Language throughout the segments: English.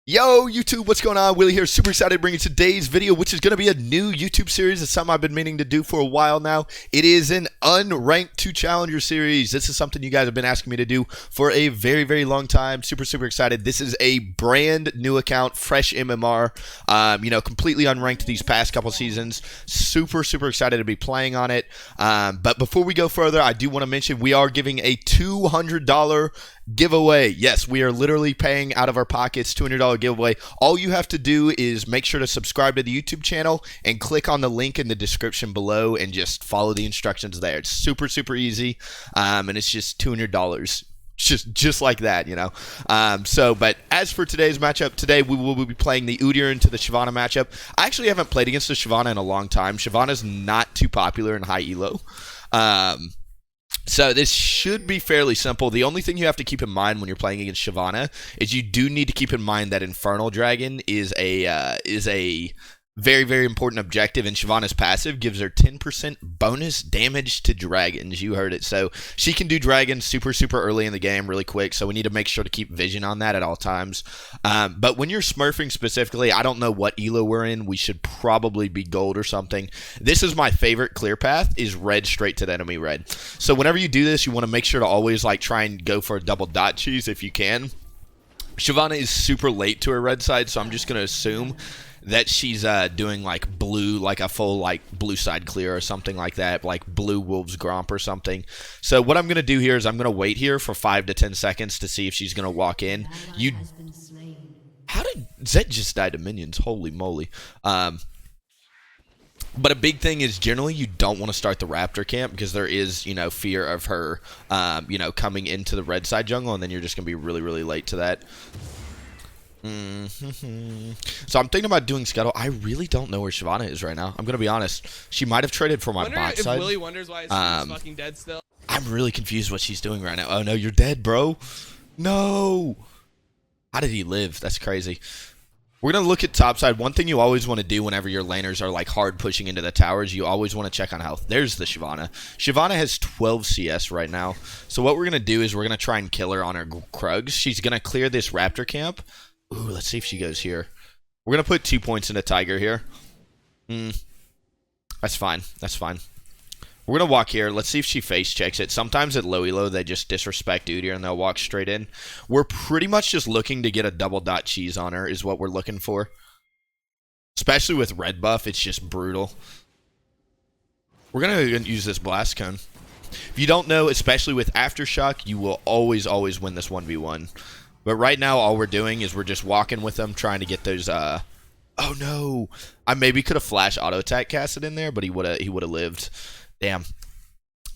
Yo, YouTube, what's going on? Willie here, super excited to bring you today's video, which is going to be a new YouTube series. It's something I've been meaning to do for a while now. It is an unranked 2 challenger series. This is something you guys have been asking me to do for a very, very long time. Super, super excited. This is a brand new account, fresh MMR, completely unranked these past couple seasons. Super, super excited to be playing on it. But before we go further, I do want to mention we are giving a $200 giveaway. Yes, we are literally paying out of our pockets, $200 giveaway. All you have to do is make sure to subscribe to the YouTube channel and click on the link in the description below and just follow the instructions there. It's super, super easy, and it's just $200. Just like that, you know. But as for today's matchup, today we will be playing the UDYR into the Shyvana matchup. I actually haven't played against the Shyvana in a long time. Shyvana's not too popular in high elo. So this should be fairly simple. The only thing you have to keep in mind when you're playing against Shyvana is you do need to keep in mind that Infernal Dragon is a very, very important objective, and Shyvana's passive gives her 10% bonus damage to dragons. You heard it. So she can do dragons super, super early in the game really quick, so we need to make sure to keep vision on that at all times. But when you're smurfing specifically, I don't know what elo we're in. We should probably be gold or something. This is my favorite clear path, is red straight to the enemy red. So whenever you do this, you want to make sure to always try and go for a double dot cheese if you can. Shyvana is super late to her red side, so I'm just going to assume that she's doing blue, a full blue side clear or something like that, like blue Wolves Gromp or something. So what I'm going to do here is I'm going to wait here for 5 to 10 seconds to see if she's going to walk in. How did Zed just die to minions? Holy moly. But a big thing is generally you don't want to start the Raptor camp because there is, fear of her, coming into the red side jungle, and then you're just going to be really, really late to that. So I'm thinking about doing Scuttle. I really don't know where Shyvana is right now. I'm going to be honest. She might have traded for my bot side. Willie wonders why he's fucking dead still. I'm really confused what she's doing right now. Oh, no, you're dead, bro. No. How did he live? That's crazy. We're going to look at top side. One thing you always want to do whenever your laners are hard pushing into the towers, you always want to check on health. There's the Shyvana. Shyvana has 12 CS right now. So what we're going to do is we're going to try and kill her on her Krugs. She's going to clear this Raptor camp. Ooh, let's see if she goes here. We're going to put 2 points into Tiger here. That's fine. That's fine. We're going to walk here. Let's see if she face checks it. Sometimes at low elo, they just disrespect UDYR and they'll walk straight in. We're pretty much just looking to get a double dot cheese on her is what we're looking for. Especially with red buff, it's just brutal. We're going to use this blast cone. If you don't know, especially with Aftershock, you will always, always win this 1v1. But right now, all we're doing is we're just walking with them, trying to get those, oh no! I maybe could have flash auto attack casted in there, but he would have lived. Damn.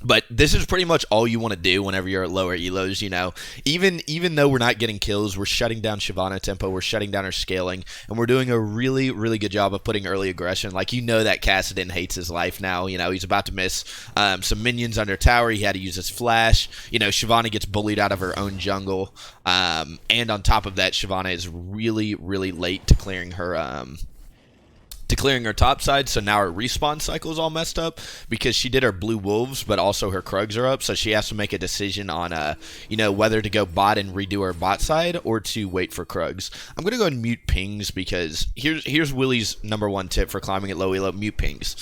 But this is pretty much all you want to do whenever you're at lower elos, Even though we're not getting kills, we're shutting down Shyvana tempo, we're shutting down her scaling, and we're doing a really, really good job of putting early aggression. That Kassadin hates his life now. He's about to miss some minions under tower. He had to use his flash. Shyvana gets bullied out of her own jungle. And on top of that, Shyvana is really, really late to clearing her top side, so now her respawn cycle is all messed up because she did her blue wolves, but also her Krugs are up, so she has to make a decision on, whether to go bot and redo her bot side or to wait for Krugs. I'm going to go and mute pings because here's Willie's #1 tip for climbing at low elo, mute pings.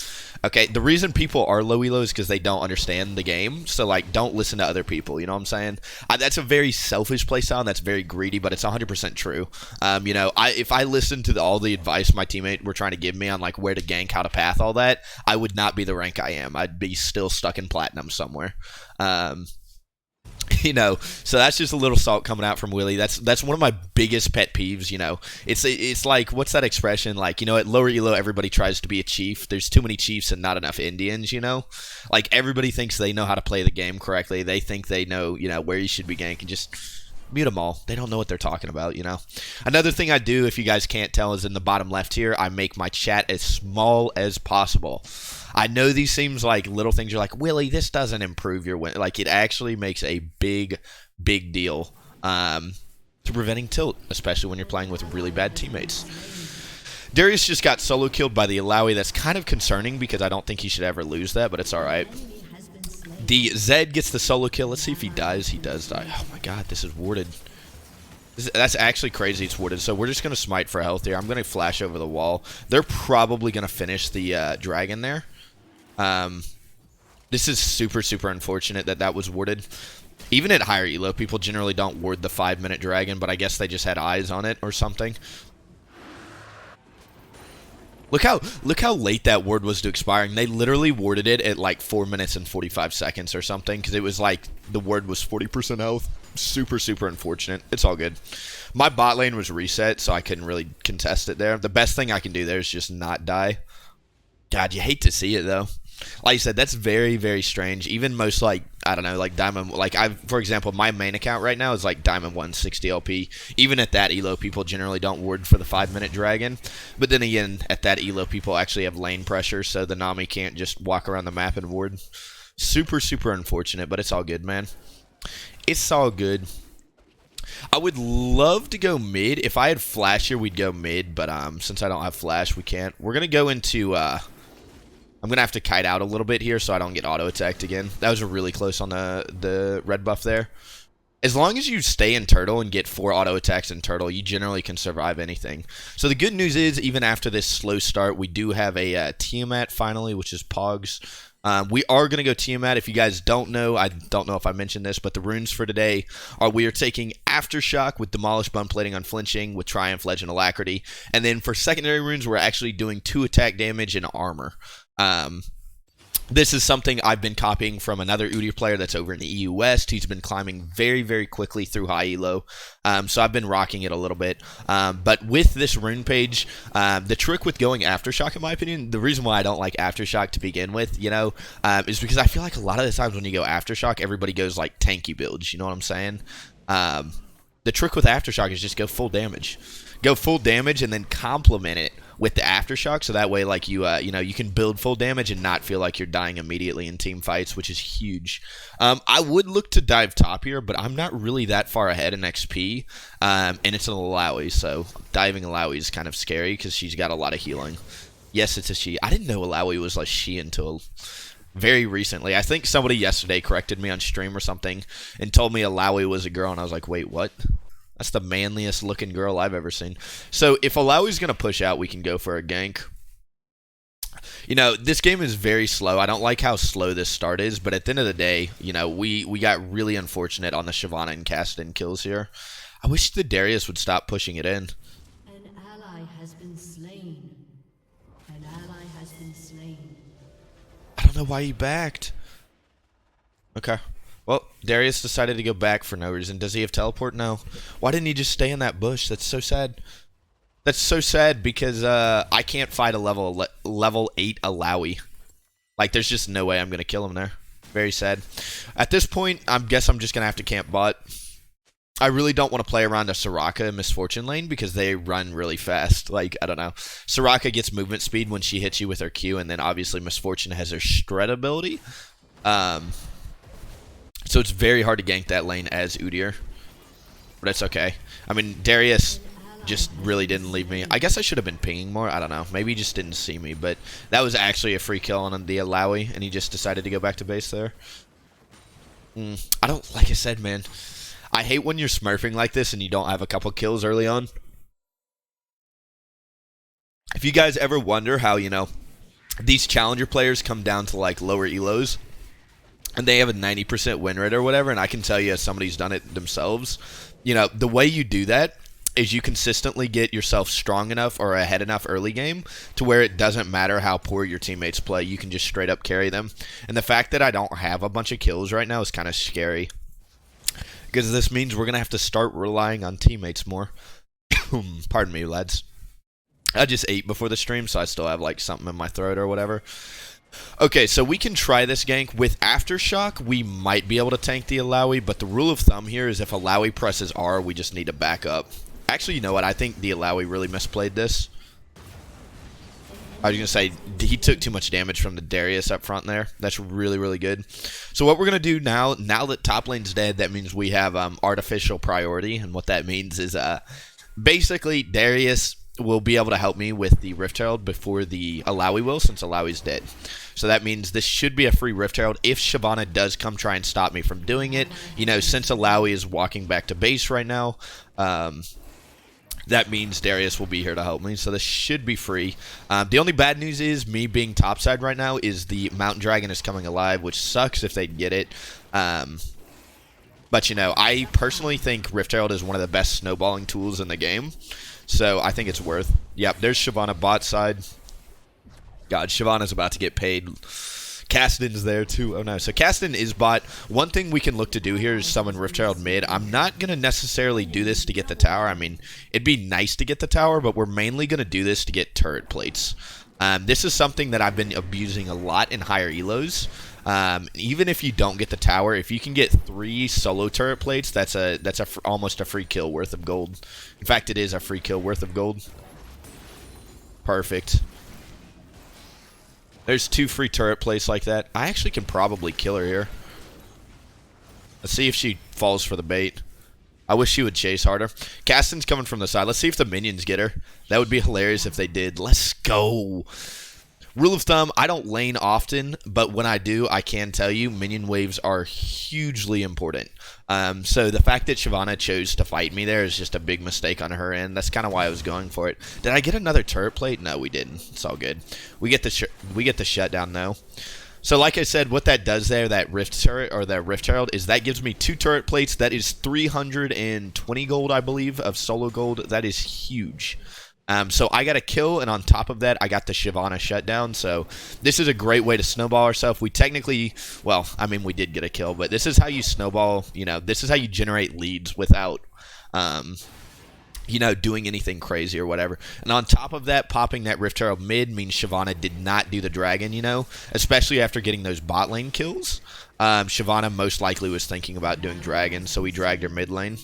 Okay, the reason people are low elo is because they don't understand the game, so don't listen to other people, you know what I'm saying? That's a very selfish playstyle, and that's very greedy, but it's 100% true. If I listened to all the advice my teammate were trying to give me on where to gank, how to path, all that, I would not be the rank I am. I'd be still stuck in platinum somewhere. So that's just a little salt coming out from Willie. That's one of my biggest pet peeves. It's like, what's that expression? At lower elo, everybody tries to be a chief. There's too many chiefs and not enough Indians. Everybody thinks they know how to play the game correctly. They think they know, where you should be ganking. Just mute them all. They don't know what they're talking about. Another thing I do, if you guys can't tell, is in the bottom left here, I make my chat as small as possible. I know these seems like little things. You're like, Willie, this doesn't improve your win. It actually makes a big, big deal to preventing tilt, especially when you're playing with really bad teammates. Darius just got solo killed by the Alawi. That's kind of concerning because I don't think he should ever lose that, but it's all right. The Zed gets the solo kill. Let's see if he dies. He does die. Oh my god, this is warded. That's actually crazy it's warded. So we're just going to smite for health here. I'm going to flash over the wall. They're probably going to finish the dragon there. This is super, super unfortunate that that was warded. Even at higher elo, people generally don't ward the 5-minute dragon, but I guess they just had eyes on it or something. Look how late that ward was to expiring. They literally warded it at like 4 minutes and 45 seconds or something, because it was like the ward was 40% health. Super, super unfortunate. It's all good. My bot lane was reset, so I couldn't really contest it there. The best thing I can do there is just not die. God, you hate to see it though. Like I said, that's very, very strange. Even most, like, I don't know, like Diamond, like for example, my main account right now is like Diamond 160 LP. Even at that elo, people generally don't ward for the 5-minute dragon. But then again, at that elo, people actually have lane pressure, so the Nami can't just walk around the map and ward. Super, super unfortunate, but it's all good, man. It's all good. I would love to go mid. If I had flash here, we'd go mid, but since I don't have flash, we can't. We're gonna go into I'm going to have to kite out a little bit here so I don't get auto-attacked again. That was really close on the red buff there. As long as you stay in turtle and get 4 auto-attacks in turtle, you generally can survive anything. So the good news is, even after this slow start, we do have a Tiamat finally, which is Pogs. We are going to go Tiamat. If you guys don't know, I don't know if I mentioned this, but the runes for today are we are taking Aftershock with Demolish, Bone Plating, Unflinching, with Triumph, Legend, Alacrity. And then for secondary runes, we're actually doing 2 attack damage and armor. This is something I've been copying from another UDYR player that's over in the EU West. He's been climbing very, very quickly through high elo, so I've been rocking it a little bit. But with this rune page, the trick with going Aftershock, in my opinion, the reason why I don't like Aftershock to begin with, you know, is because I feel like a lot of the times when you go Aftershock, everybody goes like tanky builds, you know what I'm saying? The trick with Aftershock is just go full damage. Go full damage and then complement it with the Aftershock, so that way, like, you know, you can build full damage and not feel like you're dying immediately in team fights, which is huge. I would look to dive top here, but I'm not really that far ahead in XP, and it's an Alawi, so diving Alawi is kind of scary because she's got a lot of healing. Yes, it's a she. I didn't know Alawi was like she until very recently. I think somebody yesterday corrected me on stream or something and told me Alawi was a girl, and I was like, wait, what? That's the manliest looking girl I've ever seen. So if Alawi's going to push out, we can go for a gank. You know, this game is very slow. I don't like how slow this start is, but at the end of the day, you know, we got really unfortunate on the Shyvana and Kassadin kills here. I wish the Darius would stop pushing it in. An ally has been slain. An ally has been slain. I don't know why he backed. Okay. Well, Darius decided to go back for no reason. Does he have teleport? No. Why didn't he just stay in that bush? That's so sad. That's so sad because I can't fight a level 8 Alawi. Like, there's just no way I'm going to kill him there. Very sad. At this point, I guess I'm just going to have to camp bot. I really don't want to play around a Soraka in Misfortune lane because they run really fast. Like, I don't know. Soraka gets movement speed when she hits you with her Q, and then obviously Misfortune has her shred ability. So it's very hard to gank that lane as UDYR. But it's okay. I mean, Darius just really didn't leave me. I guess I should have been pinging more. I don't know. Maybe he just didn't see me. But that was actually a free kill on the Alawi, and he just decided to go back to base there. I don't, like I said, man. I hate when you're smurfing like this and you don't have a couple kills early on. If you guys ever wonder how, you know, these challenger players come down to like lower elos and they have a 90% win rate or whatever, and I can tell you as somebody who's done it themselves, you know, the way you do that is you consistently get yourself strong enough or ahead enough early game to where it doesn't matter how poor your teammates play. You can just straight up carry them. And the fact that I don't have a bunch of kills right now is kind of scary, because this means we're going to have to start relying on teammates more. Pardon me, lads. I just ate before the stream, so I still have like something in my throat or whatever. Okay, so we can try this gank. With Aftershock, we might be able to tank the Alawi, but the rule of thumb here is if Alawi presses R, we just need to back up. Actually, you know what? I think the Alawi really misplayed this. I was going to say, he took too much damage from the Darius up front there. That's really, really good. So what we're going to do now that top lane's dead, that means we have artificial priority, and what that means is basically Darius will be able to help me with the Rift Herald before the Alawi will, since Alawi's dead. So that means this should be a free Rift Herald if Shyvana does come try and stop me from doing it. You know, since Alawi is walking back to base right now, that means Darius will be here to help me, so this should be free. The only bad news is, me being topside right now, is the Mountain Dragon is coming alive, which sucks if they get it. But, you know, I personally think Rift Herald is one of the best snowballing tools in the game, so I think it's worth. Yep, there's Shyvana bot side. God, Shyvana's about to get paid. Caston's there too. Oh no, so Caston is bot. One thing we can look to do here is summon Rift Herald mid. I'm not going to necessarily do this to get the tower. I mean, it'd be nice to get the tower, but we're mainly going to do this to get turret plates. This is something that I've been abusing a lot in higher elos. Even if you don't get the tower, if you can get 3 solo turret plates, that's almost a free kill worth of gold. In fact, it is a free kill worth of gold. Perfect. There's 2 free turret plates like that. I actually can probably kill her here. Let's see if she falls for the bait. I wish she would chase harder. Caston's coming from the side. Let's see if the minions get her. That would be hilarious if they did. Let's go. Rule of thumb, I don't lane often, but when I do, I can tell you minion waves are hugely important. So the fact that Shyvana chose to fight me there is just a big mistake on her end. That's kind of why I was going for it. Did I get another turret plate? No, we didn't. It's all good. We get the shutdown though. So like I said, what that does there, that Rift turret or that Rift Herald, is that gives me 2 turret plates. That is 320 gold, I believe, of solo gold. That is huge. So I got a kill, and on top of that, I got the Shyvana shutdown. So this is a great way to snowball ourselves. We technically, well, I mean, we did get a kill, but this is how you snowball. You know, this is how you generate leads without, you know, doing anything crazy or whatever. And on top of that, popping that Rift Herald mid means Shyvana did not do the dragon, you know, especially after getting those bot lane kills. Shyvana most likely was thinking about doing dragon, so we dragged her mid lane.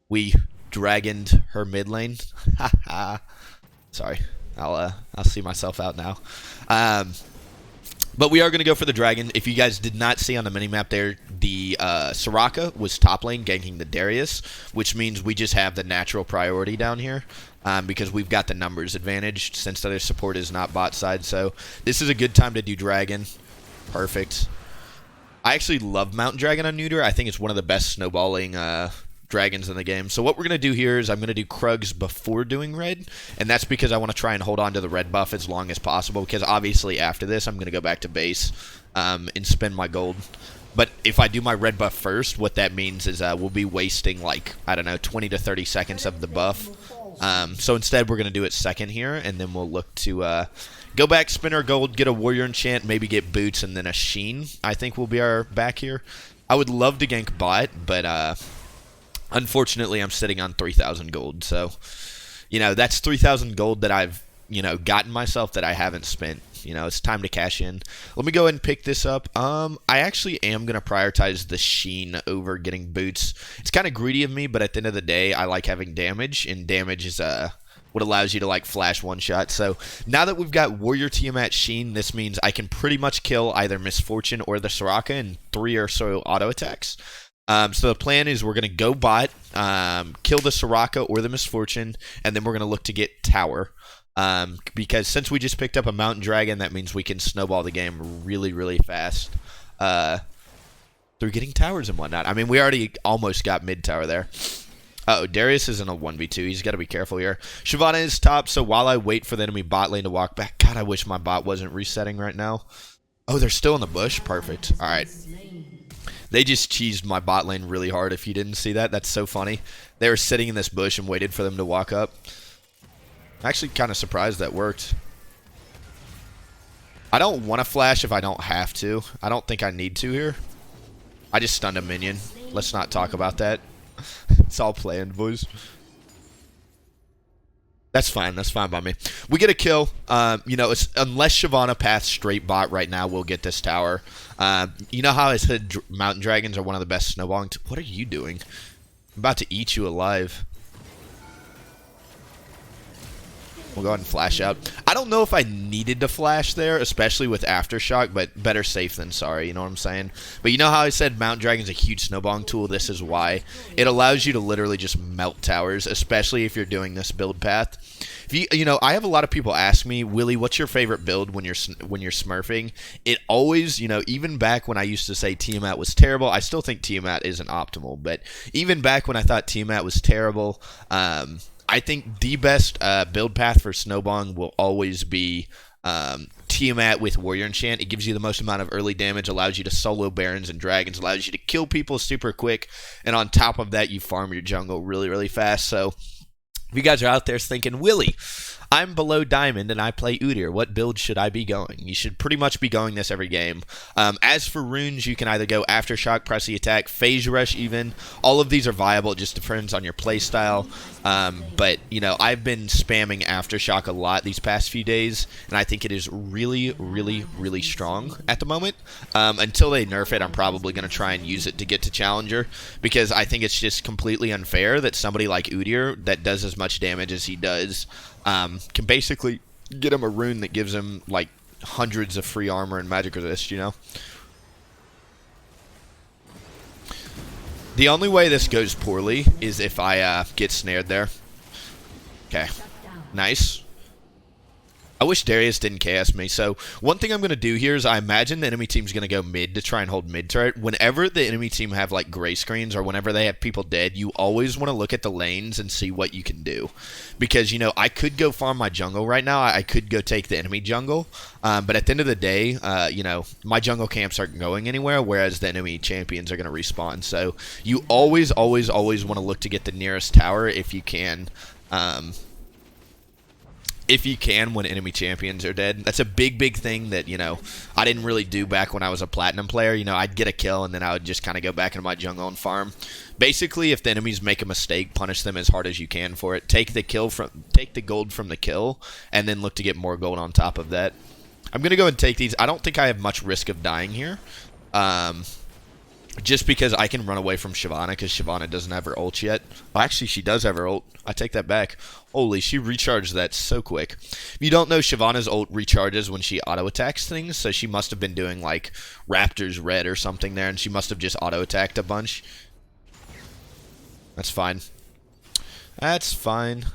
We dragoned her mid lane. Sorry, I'll see myself out now. But we are going to go for the dragon. If you guys did not see on the minimap there, the Soraka was top lane ganking the Darius, which means we just have the natural priority down here because we've got the numbers advantage since the other support is not bot side. So this is a good time to do dragon. Perfect. I actually love Mountain Dragon on UDYR. I think it's one of the best snowballing dragons in the game. So what we're going to do here is I'm going to do Krugs before doing red, and that's because I want to try and hold on to the red buff as long as possible, because obviously after this I'm going to go back to base and spend my gold. But if I do my red buff first, what that means is we'll be wasting, like, I don't know, 20 to 30 seconds of the buff. So instead we're going to do it second here, and then we'll look to go back, spin our gold, get a warrior enchant, maybe get boots, and then a sheen, I think will be our back here. I would love to gank bot, but unfortunately, I'm sitting on 3,000 gold, so, you know, that's 3,000 gold that I've, you know, gotten myself that I haven't spent. You know, it's time to cash in. Let me go ahead and pick this up. I actually am going to prioritize the sheen over getting boots. It's kind of greedy of me, but at the end of the day, I like having damage, and damage is what allows you to, like, flash one shot. So now that we've got Warrior Tiamat Sheen, this means I can pretty much kill either Misfortune or the Soraka in 3 or so auto attacks. So the plan is we're going to go bot, kill the Soraka or the Misfortune, and then we're going to look to get tower. Because since we just picked up a Mountain Dragon, that means we can snowball the game really, really fast through getting towers and whatnot. I mean, we already almost got mid tower there. Uh-oh, Darius is in a 1v2. He's got to be careful here. Shyvana is top, so while I wait for the enemy bot lane to walk back... God, I wish my bot wasn't resetting right now. Oh, they're still in the bush? Perfect. All right. They just cheesed my bot lane really hard, if you didn't see that. That's so funny. They were sitting in this bush and waited for them to walk up. I'm actually kind of surprised that worked. I don't want to flash if I don't have to. I don't think I need to here. I just stunned a minion. Let's not talk about that. It's all planned, boys. That's fine. That's fine by me. We get a kill. You know, it's, unless Shyvana paths straight bot right now, we'll get this tower. You know how I said Mountain Dragons are one of the best snowballing... What are you doing? I'm about to eat you alive. We'll go ahead and flash out. I don't know if I needed to flash there, especially with Aftershock, but better safe than sorry, you know what I'm saying? But you know how I said Mountain Dragon's a huge snowballing tool? This is why. It allows you to literally just melt towers, especially if you're doing this build path. If you know, I have a lot of people ask me, Willie, what's your favorite build when you're smurfing? It always, you know, even back when I used to say Tiamat was terrible, I still think Tiamat isn't optimal, but even back when I thought Tiamat was terrible, I think the best build path for snowballing will always be Tiamat with Warrior Enchant. It gives you the most amount of early damage, allows you to solo Barons and Dragons, allows you to kill people super quick, and on top of that, you farm your jungle really, really fast. So if you guys are out there thinking, Willie, I'm below Diamond and I play UDYR, what build should I be going? You should pretty much be going this every game. As for runes, you can either go Aftershock, Press the Attack, Phase Rush even. All of these are viable, it just depends on your playstyle. But, you know, I've been spamming Aftershock a lot these past few days, and I think it is really, really, really strong at the moment. Until they nerf it, I'm probably going to try and use it to get to Challenger, because I think it's just completely unfair that somebody like UDYR, that does as much damage as he does, can basically get him a rune that gives him, like, hundreds of free armor and magic resist, you know? The only way this goes poorly is if I get snared there. Okay. Nice. I wish Darius didn't chaos me. So one thing I'm going to do here is I imagine the enemy team's going to go mid to try and hold mid turret. Whenever the enemy team have like gray screens or whenever they have people dead, you always want to look at the lanes and see what you can do. Because, you know, I could go farm my jungle right now. I could go take the enemy jungle. But at the end of the day, you know, my jungle camps aren't going anywhere, whereas the enemy champions are going to respawn. So you always, always, always want to look to get the nearest tower if you can. If you can, when enemy champions are dead. That's a big, big thing that, you know, I didn't really do back when I was a platinum player. You know, I'd get a kill and then I would just kind of go back into my jungle and farm. Basically, if the enemies make a mistake, punish them as hard as you can for it. Take the gold from the kill, and then look to get more gold on top of that. I'm gonna go and take these. I don't think I have much risk of dying here. Just because I can run away from Shyvana, because Shyvana doesn't have her ult yet. Well, actually, she does have her ult. I take that back. Holy, she recharged that so quick. If you don't know, Shyvana's ult recharges when she auto-attacks things, so she must have been doing, like, Raptor's Red or something there, and she must have just auto-attacked a bunch. That's fine. That's fine.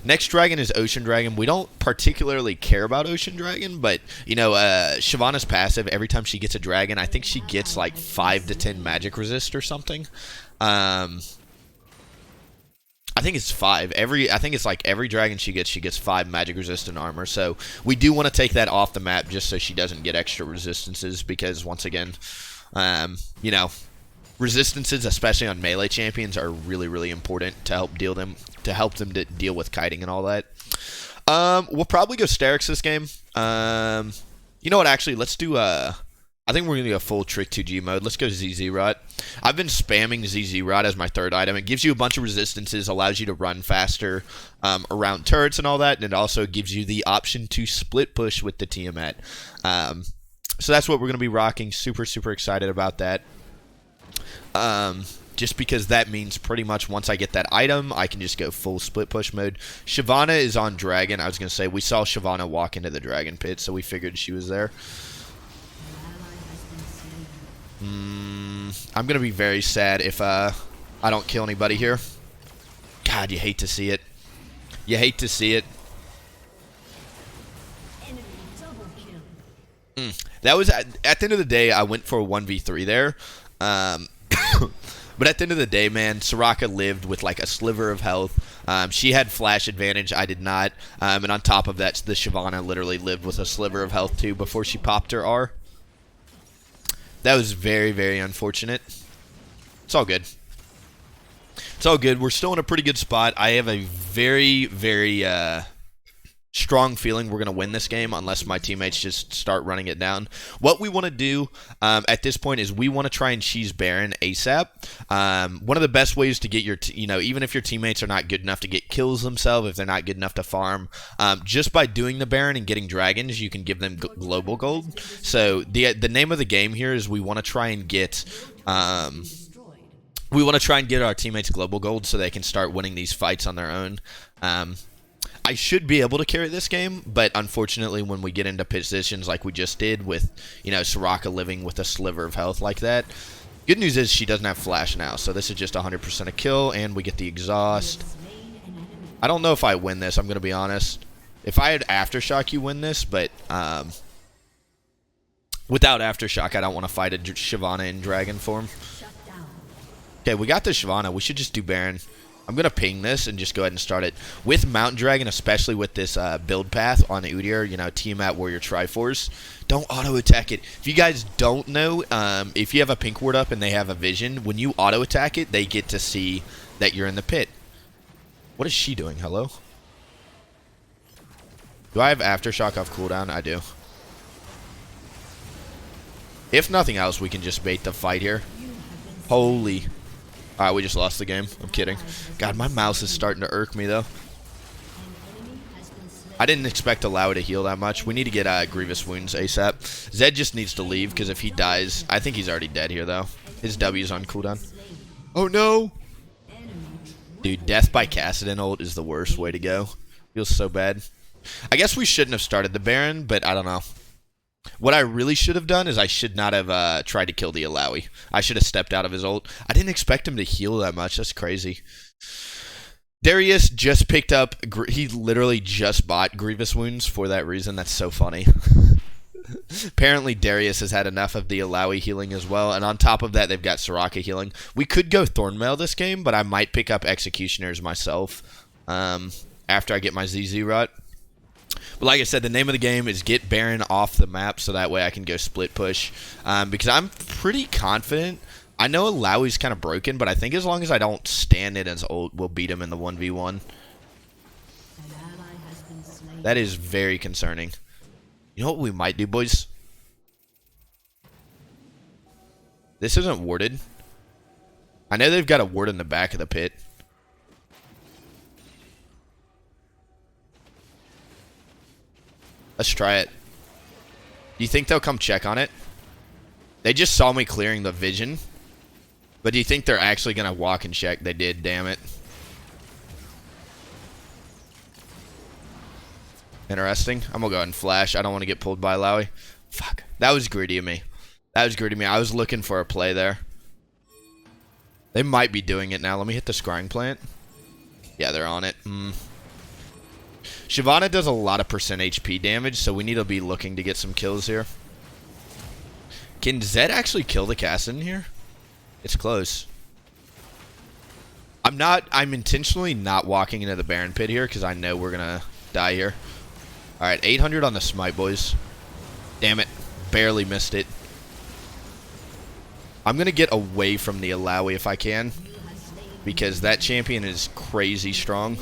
Next dragon is Ocean Dragon. We don't particularly care about Ocean Dragon, but, you know, Shyvana's passive, every time she gets a dragon, I think she gets, like, 5 to 10 magic resist or something. I think it's 5. I think it's like every dragon she gets 5 magic resistant armor. So we do want to take that off the map just so she doesn't get extra resistances, because once again, you know, resistances, especially on melee champions, are really, really important to help them to deal with kiting and all that. We'll probably go Sterix this game. You know what? Actually, let's do. I think we're gonna go full Trick 2G mode. Let's go ZZ Rot. I've been spamming ZZ Rot as my third item. It gives you a bunch of resistances, allows you to run faster around turrets and all that, and it also gives you the option to split push with the Tiamat. So that's what we're gonna be rocking. Super, super excited about that. Just because that means pretty much once I get that item, I can just go full split push mode. Shyvana is on dragon. I was going to say, we saw Shyvana walk into the dragon pit, so we figured she was there. I'm going to be very sad if I don't kill anybody here. God, you hate to see it. You hate to see it. That was, at the end of the day, I went for a 1v3 there. But at the end of the day, man, Soraka lived with like a sliver of health. She had flash advantage. I did not. And on top of that, the Shyvana literally lived with a sliver of health too before she popped her R. That was very, very unfortunate. It's all good. It's all good. We're still in a pretty good spot. I have a very, very strong feeling we're going to win this game unless my teammates just start running it down. What we want to do at this point is we want to try and cheese Baron ASAP. One of the best ways to get your, you know, even if your teammates are not good enough to get kills themselves, if they're not good enough to farm, just by doing the Baron and getting dragons, you can give them global gold. So the name of the game here is we want to try and get our teammates global gold so they can start winning these fights on their own. I should be able to carry this game, but unfortunately when we get into positions like we just did with, you know, Soraka living with a sliver of health like that. Good news is she doesn't have flash now, so this is just 100% a kill, and we get the exhaust. I don't know if I win this, I'm going to be honest. If I had Aftershock, you win this, but without Aftershock, I don't want to fight a Shyvana in Dragon form. Okay, we got the Shyvana. We should just do Baron. I'm going to ping this and just go ahead and start it. With Mountain Dragon, especially with this build path on UDYR, you know, Tiamat Warrior Triforce, don't auto-attack it. If you guys don't know, if you have a pink ward up and they have a vision, when you auto-attack it, they get to see that you're in the pit. What is she doing? Hello? Do I have Aftershock off cooldown? I do. If nothing else, we can just bait the fight here. Holy... Alright, we just lost the game. I'm kidding. God, my mouse is starting to irk me, though. I didn't expect Alawi to heal that much. We need to get Grievous Wounds ASAP. Zed just needs to leave, because if he dies... I think he's already dead here, though. His W's on cooldown. Oh, no! Dude, death by Kassadin ult is the worst way to go. Feels so bad. I guess we shouldn't have started the Baron, but I don't know. What I really should have done is I should not have tried to kill the Alawi. I should have stepped out of his ult. I didn't expect him to heal that much. That's crazy. Darius just picked up... He literally just bought Grievous Wounds for that reason. That's so funny. Apparently, Darius has had enough of the Alawi healing as well. And on top of that, they've got Soraka healing. We could go Thornmail this game, but I might pick up Executioners myself after I get my ZZ Rot. But like I said, the name of the game is get Baron off the map so that way I can go split push. Because I'm pretty confident. I know Alawi's kind of broken, but I think as long as I don't stand it as ult, we'll beat him in the 1v1. That is very concerning. You know what we might do, boys? This isn't warded. I know they've got a ward in the back of the pit. Let's try it. Do you think they'll come check on it? They just saw me clearing the vision. But do you think they're actually going to walk and check? They did, damn it. Interesting. I'm going to go ahead and flash. I don't want to get pulled by Lowy. Fuck. That was greedy of me. That was greedy of me. I was looking for a play there. They might be doing it now. Let me hit the scrying plant. Yeah, they're on it. Shyvana does a lot of percent HP damage, so we need to be looking to get some kills here. Can Zed actually kill the Kassadin here? It's close. I'm intentionally not walking into the Baron pit here because I know we're going to die here. Alright, 800 on the smite, boys. Damn it. Barely missed it. I'm going to get away from the Alawi if I can, because that champion is crazy strong.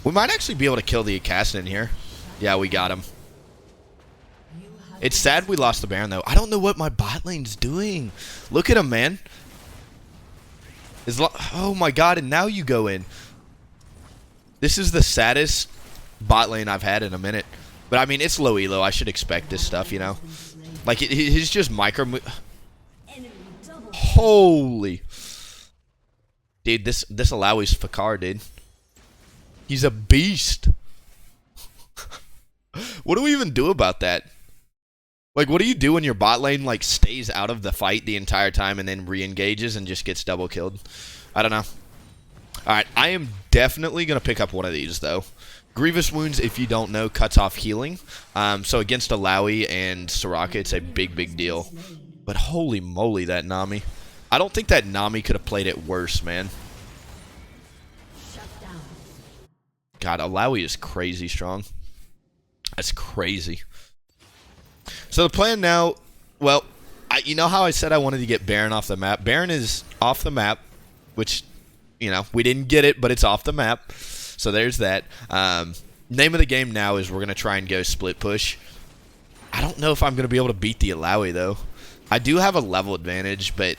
We might actually be able to kill the Kassadin here. Yeah, we got him. It's sad we lost the Baron, though. I don't know what my bot lane's doing. Look at him, man. Oh, my God, and now you go in. This is the saddest bot lane I've had in a minute. But, I mean, it's low elo. I should expect this stuff, you know. Like, he's just micro... Holy... Dude, this Alawi's Fakar, dude. He's a beast. What do we even do about that? Like, what do you do when your bot lane, like, stays out of the fight the entire time and then re-engages and just gets double killed? I don't know. Alright, I am definitely going to pick up one of these, though. Grievous Wounds, if you don't know, cuts off healing. So against Alawi and Soraka, it's a big, big deal. But holy moly, that Nami. I don't think that Nami could have played it worse, man. God, Alawi is crazy strong. That's crazy. So the plan now, well, you know how I said I wanted to get Baron off the map? Baron is off the map, which, you know, we didn't get it, but it's off the map. So there's that. Name of the game now is we're going to try and go split push. I don't know if I'm going to be able to beat the Alawi, though. I do have a level advantage, but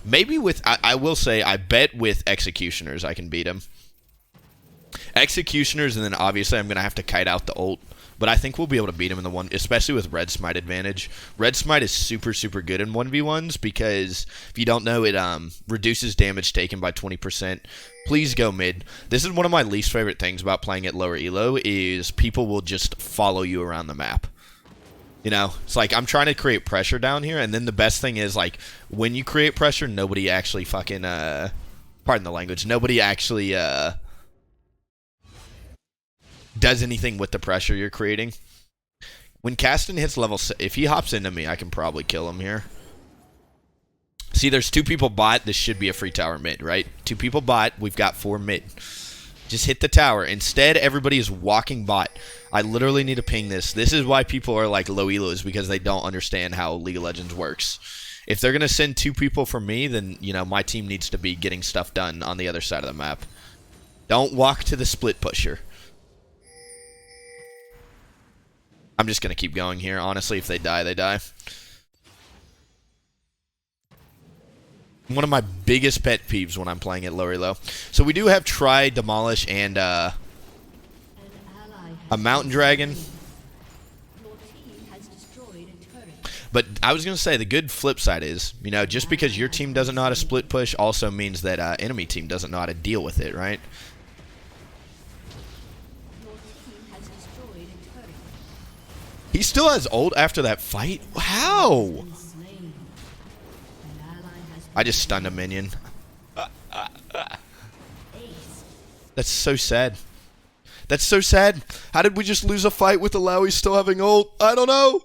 maybe with, I will say, I bet with Executioners I can beat him. Executioners, and then obviously I'm going to have to kite out the ult. but I think we'll be able to beat him in the one, especially with Red Smite advantage. Red Smite is super, super good in 1v1s because, if you don't know, it reduces damage taken by 20%. Please go mid. This is one of my least favorite things about playing at lower elo, is people will just follow you around the map. You know, it's like I'm trying to create pressure down here, and then the best thing is, like, when you create pressure, nobody actually fucking, pardon the language, nobody actually, does anything with the pressure you're creating. When Caston hits level 6, if he hops into me, I can probably kill him here. See, there's 2 people bot. This should be a free tower mid, right? 2 people bot. We've got 4 mid. Just hit the tower. Instead, everybody is walking bot. I literally need to ping this. This is why people are like low elos, because they don't understand how League of Legends works. If they're going to send 2 people for me, then, you know, my team needs to be getting stuff done on the other side of the map. Don't walk to the split pusher. I'm just going to keep going here. Honestly, if they die, they die. One of my biggest pet peeves when I'm playing at lower elo. So we do have Try, Demolish, and a Mountain Dragon. But I was going to say, the good flip side is, you know, just because your team doesn't know how to split push also means that enemy team doesn't know how to deal with it, right? He still has ult after that fight? How? I just stunned a minion. That's so sad. That's so sad. How did we just lose a fight with Alawi still having ult? I don't know.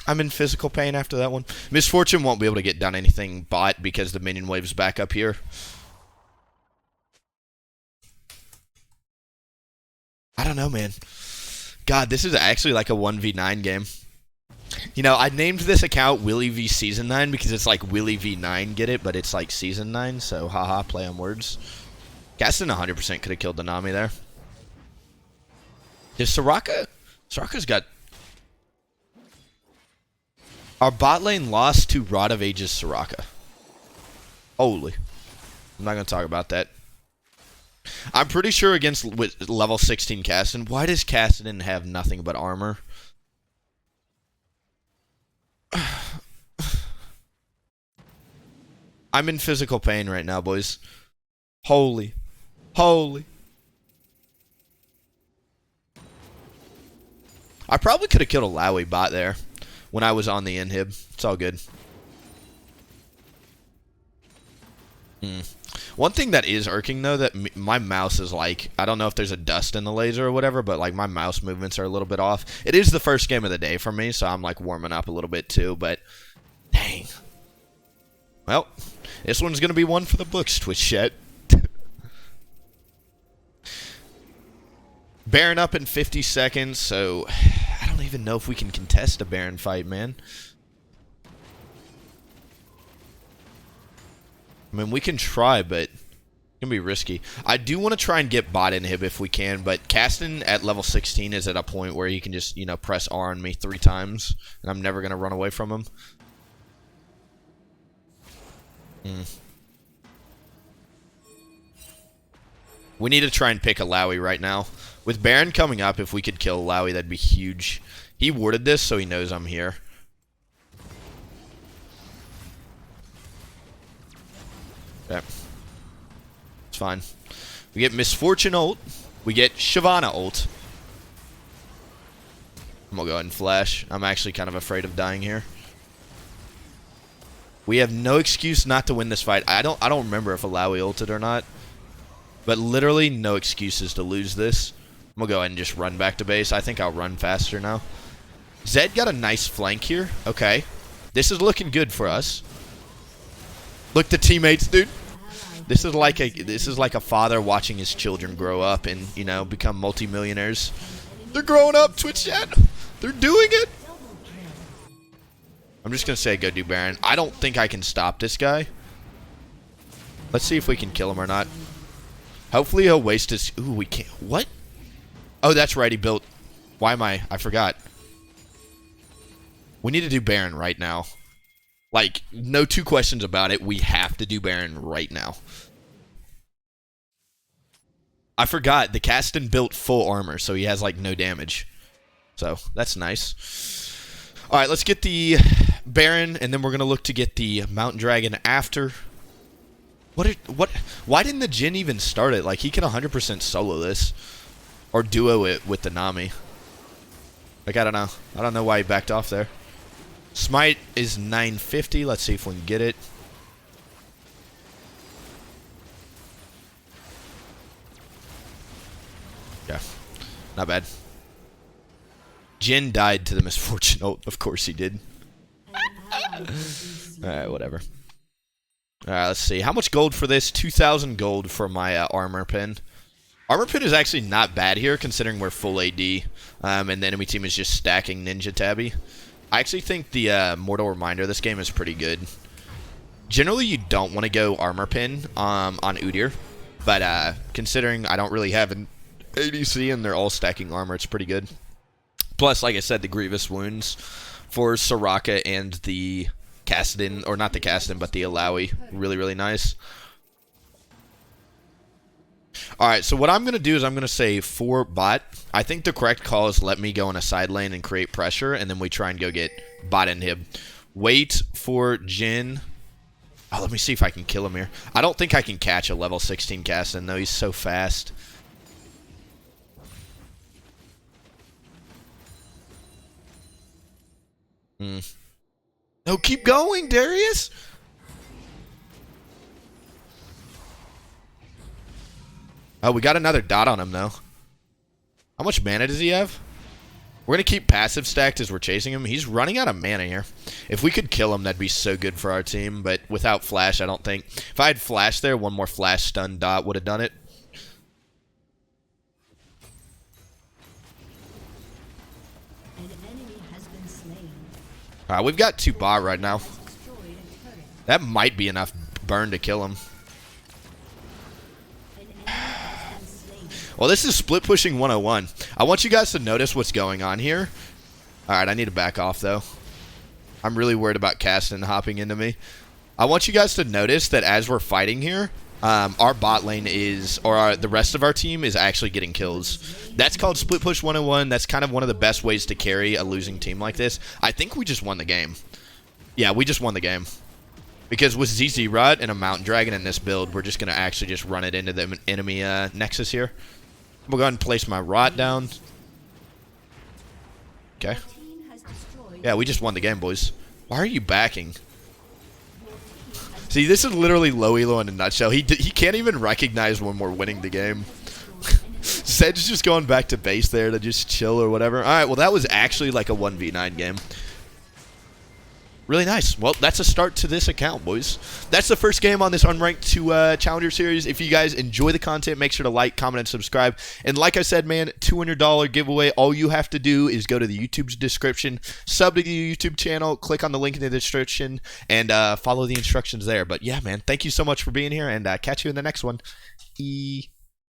I'm in physical pain after that one. Misfortune won't be able to get done anything bot because the minion wave's back up here. I don't know, man. God, this is actually like a 1v9 game. You know, I named this account Willie v Season 9 because it's like Willie v 9, get it? But it's like Season 9, so haha, play on words. Gaston 100% could have killed the Nami there. Is Soraka? Soraka's got... Our bot lane lost to Rod of Ages Soraka. Holy. I'm not going to talk about that. I'm pretty sure against with level 16 Caston. Why does Caston have nothing but armor? I'm in physical pain right now, boys. Holy. Holy. I probably could have killed a Lowy bot there when I was on the inhib. It's all good. One thing that is irking, though, that my mouse is like, I don't know if there's a dust in the laser or whatever, but like my mouse movements are a little bit off. It is the first game of the day for me, so I'm like warming up a little bit too, but dang. Well, this one's going to be one for the books, Twitch chat. Baron up in 50 seconds, so I don't even know if we can contest a Baron fight, man. I mean, we can try, but it's going to be risky. I do want to try and get bot inhib if we can, but Caston at level 16 is at a point where he can just, you know, press R on me 3 times, and I'm never going to run away from him. We need to try and pick a Lowy right now. With Baron coming up, if we could kill Lowy, that'd be huge. He warded this, so he knows I'm here. Okay. It's fine. We get Misfortune ult. We get Shyvana ult. I'm gonna go ahead and flash. I'm actually kind of afraid of dying here. We have no excuse not to win this fight. I don't remember if Alawi ulted or not. But literally no excuses to lose this. I'm gonna go ahead and just run back to base. I think I'll run faster now. Zed got a nice flank here. Okay. This is looking good for us. Look, the teammates, dude. This is like a father watching his children grow up and, you know, become multimillionaires. They're growing up, Twitch chat. They're doing it. I'm just gonna say go do Baron. I don't think I can stop this guy. Let's see if we can kill him or not. Hopefully he'll waste his... Ooh, we can't... What? Oh, that's right, he built... Why am I forgot. We need to do Baron right now. Like, no 2 questions about it. We have to do Baron right now. I forgot. The Caston built full armor, so he has, like, no damage. So, that's nice. Alright, let's get the Baron, and then we're going to look to get the Mountain Dragon after. Why didn't the Jhin even start it? Like, he can 100% solo this. Or duo it with the Nami. Like, I don't know. I don't know why he backed off there. Smite is 950. Let's see if we can get it. Yeah. Not bad. Jhin died to the misfortune. Oh, of course he did. Alright, whatever. Alright, let's see. How much gold for this? 2,000 gold for my armor pin. Armor pin is actually not bad here, considering we're full AD. And the enemy team is just stacking Ninja Tabby. I actually think the Mortal Reminder of this game is pretty good. Generally, you don't want to go armor pin on UDYR. But considering I don't really have an ADC and they're all stacking armor, it's pretty good. Plus, like I said, the Grievous Wounds for Soraka and the Kassadin, or not the Kassadin, but the Alawi. Really, really nice. Alright, so what I'm going to do is I'm going to say for bot. I think the correct call is let me go in a side lane and create pressure, and then we try and go get bot inhib. Wait for Jhin. Oh, let me see if I can kill him here. I don't think I can catch a level 16 Kassadin, though. He's so fast. No, keep going, Darius. Oh, we got another dot on him, though. How much mana does he have? We're going to keep passive stacked as we're chasing him. He's running out of mana here. If we could kill him, that'd be so good for our team. But without flash, I don't think. If I had flash there, one more flash stun dot would have done it. Alright, we've got 2 bot right now. That might be enough burn to kill him. Well, this is split pushing 101. I want you guys to notice what's going on here. Alright, I need to back off, though. I'm really worried about Caston hopping into me. I want you guys to notice that as we're fighting here, our bot lane is, or the rest of our team is actually getting kills. That's called split push 101. That's kind of one of the best ways to carry a losing team like this. I think we just won the game. Yeah, we just won the game. Because with ZZ Rot and a Mountain Dragon in this build, we're just going to actually just run it into the enemy Nexus here. We'll go ahead and place my Rot down. Okay. Yeah, we just won the game, boys. Why are you backing? See, this is literally low elo in a nutshell. He can't even recognize when we're winning the game. Sed's just going back to base there to just chill or whatever. Alright, well that was actually like a 1v9 game. Really nice. Well, that's a start to this account, boys. That's the first game on this Unranked 2 Challenger Series. If you guys enjoy the content, make sure to like, comment, and subscribe. And like I said, man, $200 giveaway. All you have to do is go to the YouTube's description, sub to the YouTube channel, click on the link in the description, and follow the instructions there. But yeah, man, thank you so much for being here, and catch you in the next one.